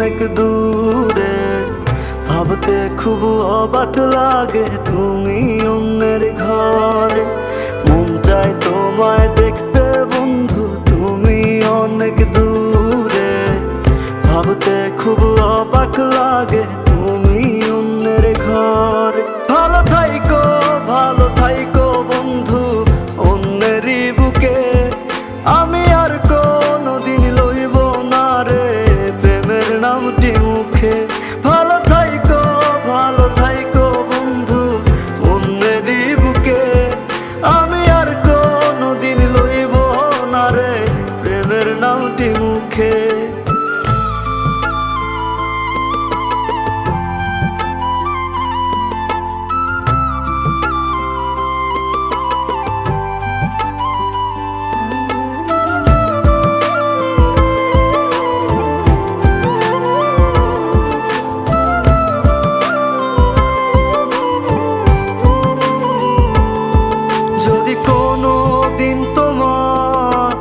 অনেক দূরে। ভাবতে খুব অবাক লাগে তুমি অন্যের ঘরে। মন চায় তোমায় দেখতে বন্ধু, তুমি অনেক দূরে। ভাবতে খুব অবাক লাগে তুমি অন্যের ঘরে। ভালো থাইকো বন্ধু অন্যেরই বুকে। আমি আর কোনোদিন লইব না রে প্রেমের নামটি মুখে। ভালো থাইকো বন্ধু অন্যেরই বুকে। আমি আর কোনোদিন লইব না রে প্রেমের নামটি মুখে। যদি কোনো দিন তোমার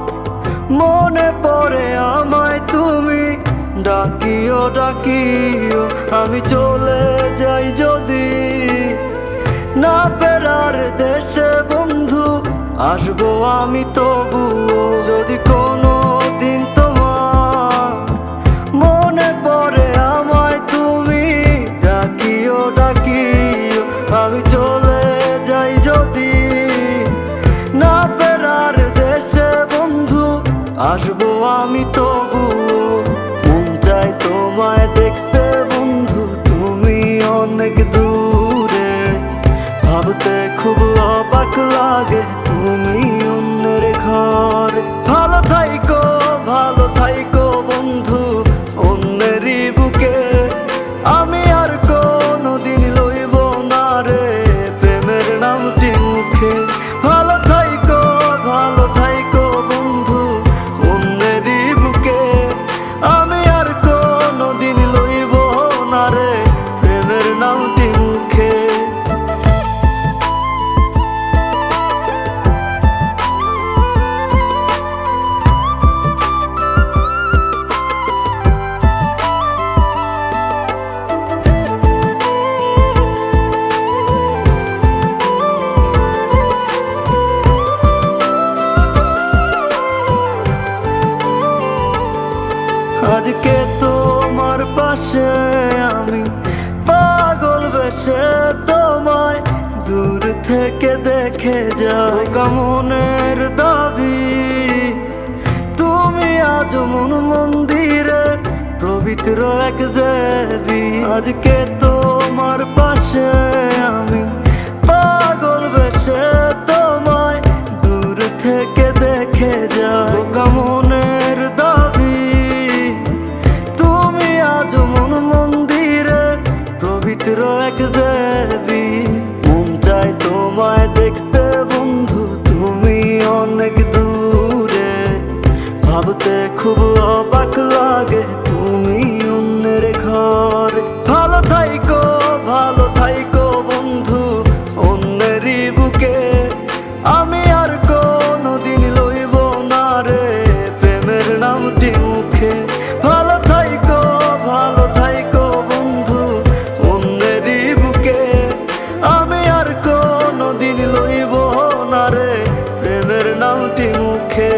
মনে পড়ে আমায় তুমি ডাকিও আমি চলে যাই যদি। না ফেরার দেশে বন্ধু আসবো আমি তবুও। যদি কোনো দিন তোমার মনে পড়ে আমায় তুমি ডাকিও আমি চলে যাই যদি। না ফেরার দেশে বন্ধু আসবো আমি তবুও। মন চায় তোমায় দেখতে বন্ধু, তুমি অনেক দূরে। ভাবতে খুব অবাক লাগে তুমি অন্যের ঘরে। ভালো থাইকো বন্ধু অন্যেরই বুকে। আমি আর কোনোদিন লইব না রে প্রেমের নামটি মুখে। ভালো থাইকো বন্ধু অন্যেরই বুকে। আমি আর কোনোদিন লইব না রে প্রেমের নামটি মুখে। আজকে তোমার পাশে আমি পাগল বেশে তোমায় দূর থেকে দেখে যাই। মনের দাবি তুমি আজ মন মন্দিরে পবিত্র এক দেবী। আজকে তোমার পাশে আমি পাগল বেশে তোমায় দূর থেকে দেখে যাই। মনের দাবি তুমি আজ মন মন্দিরে পবিত্র এক দেবী। মন চায় তোমায় দেখতে বন্ধু, তুমি অনেক দূরে। ভাবতে খুব অবাক লাগে তুমি অন্যের ঘরে। ভালো থাইকো বন্ধু অন্যেরই বুকে। আমি আর কোনোদিন লইব না রে প্রেমের নামটি মুখে। ভালো থাইকো বন্ধু অন্যেরই বুকে। আমি আর কোনোদিন লইব না রে প্রেমের নামটি মুখে।